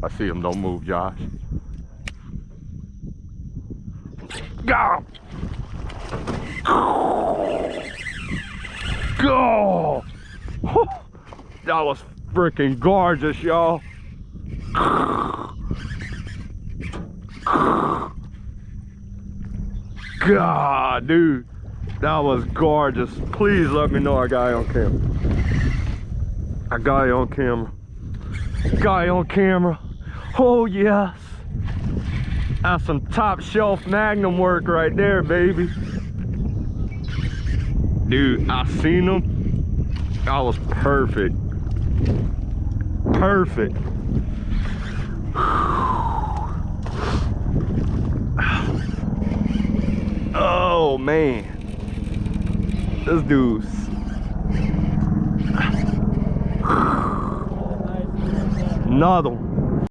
I see him. Don't move, Josh. Go! Go! That was freaking gorgeous, y'all. God, dude, that was gorgeous. Please let me know I got it on camera. I got it on camera. Got it on camera. Oh yes. That's some top shelf Magnum work right there, baby. Dude, I seen them. That was perfect. Perfect. Oh man. This dude's. Another one.